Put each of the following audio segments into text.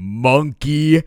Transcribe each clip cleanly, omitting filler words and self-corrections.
Monkey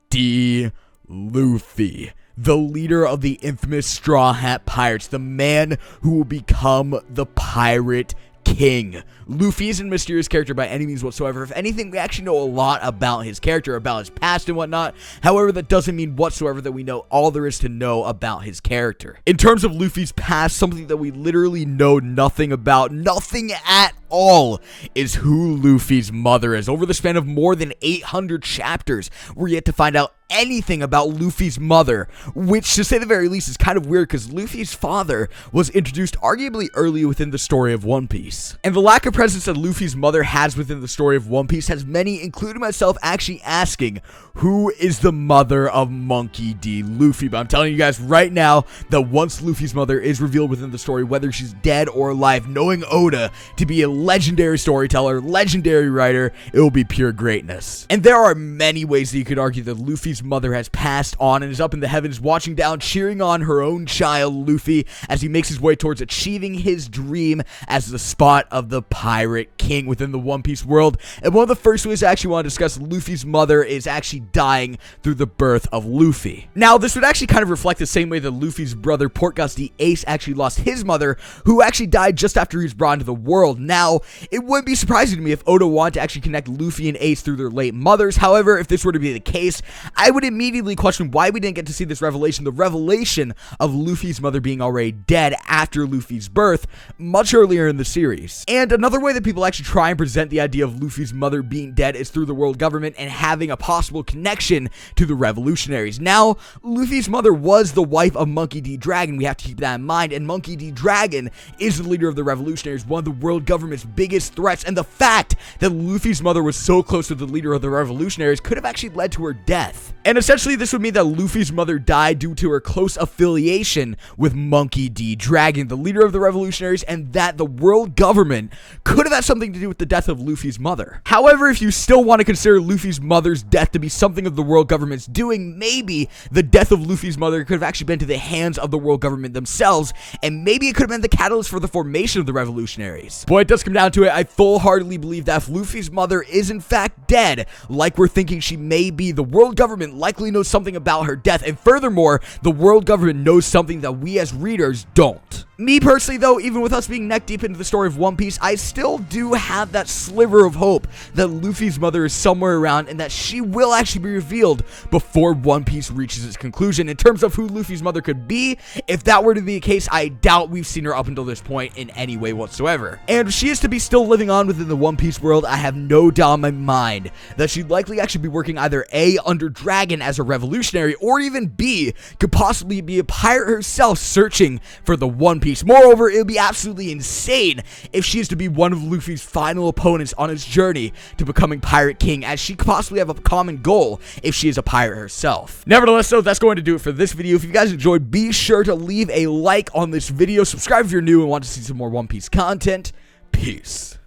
D. Luffy, the leader of the infamous Straw Hat Pirates, the man who will become the Pirate King. Luffy isn't a mysterious character by any means whatsoever. If anything, we actually know a lot about his character, about his past and whatnot. However, that doesn't mean whatsoever that we know all there is to know about his character. In terms of Luffy's past, something that we literally know nothing about, nothing at all, is who Luffy's mother is. Over the span of more than 800 chapters, we're yet to find out anything about Luffy's mother, which, to say the very least, is kind of weird because Luffy's father was introduced arguably early within the story of One Piece. And the lack of presence that Luffy's mother has within the story of One Piece has many, including myself, actually asking, who is the mother of Monkey D. Luffy? But I'm telling you guys right now that once Luffy's mother is revealed within the story, whether she's dead or alive, knowing Oda to be a legendary storyteller, legendary writer, it will be pure greatness. And there are many ways that you could argue that Luffy's mother has passed on and is up in the heavens watching down, cheering on her own child Luffy as he makes his way towards achieving his dream as the spot of the Pirate King within the One Piece world. And one of the first ways I actually want to discuss Luffy's mother is actually dying through the birth of Luffy. Now, this would actually kind of reflect the same way that Luffy's brother Portgusty Ace actually lost his mother, who actually died just after he was brought into the world. Now, it wouldn't be surprising to me if Oda wanted to actually connect Luffy and Ace through their late mothers. However, if this were to be the case, I would immediately question why we didn't get to see this revelation, the revelation of Luffy's mother being already dead after Luffy's birth, much earlier in the series. And another way that people actually try and present the idea of Luffy's mother being dead is through the world government and having a possible connection to the revolutionaries. Now, Luffy's mother was the wife of Monkey D. Dragon, we have to keep that in mind, and Monkey D. Dragon is the leader of the revolutionaries, one of the world government's biggest threats, and the fact that Luffy's mother was so close to the leader of the revolutionaries could have actually led to her death. And essentially, this would mean that Luffy's mother died due to her close affiliation with Monkey D. Dragon, the leader of the revolutionaries, and that the world government could have had something to do with the death of Luffy's mother. However, if you still want to consider Luffy's mother's death to be something of the world government's doing, maybe the death of Luffy's mother could have actually been to the hands of the world government themselves, and maybe it could have been the catalyst for the formation of the revolutionaries. Boy, it does come down to it, I full-heartedly believe that if Luffy's mother is in fact dead, like we're thinking she may be, the world government likely knows something about her death, and furthermore, the world government knows something that we as readers don't. Me personally though, even with us being neck deep into the story of One Piece, I still do have that sliver of hope that Luffy's mother is somewhere around and that she will actually be revealed before One Piece reaches its conclusion. In terms of who Luffy's mother could be, if that were to be the case, I doubt we've seen her up until this point in any way whatsoever. And if she is to be still living on within the One Piece world, I have no doubt in my mind that she'd likely actually be working either A, under Dragon as a revolutionary, or even B, could possibly be a pirate herself searching for the One Piece. Moreover, it would be absolutely insane if she is to be one of Luffy's final opponents on his journey to becoming Pirate King, as she could possibly have a common goal if she is a pirate herself. Nevertheless, though, that's going to do it for this video. If you guys enjoyed, be sure to leave a like on this video, subscribe if you're new and want to see some more One Piece content. Peace.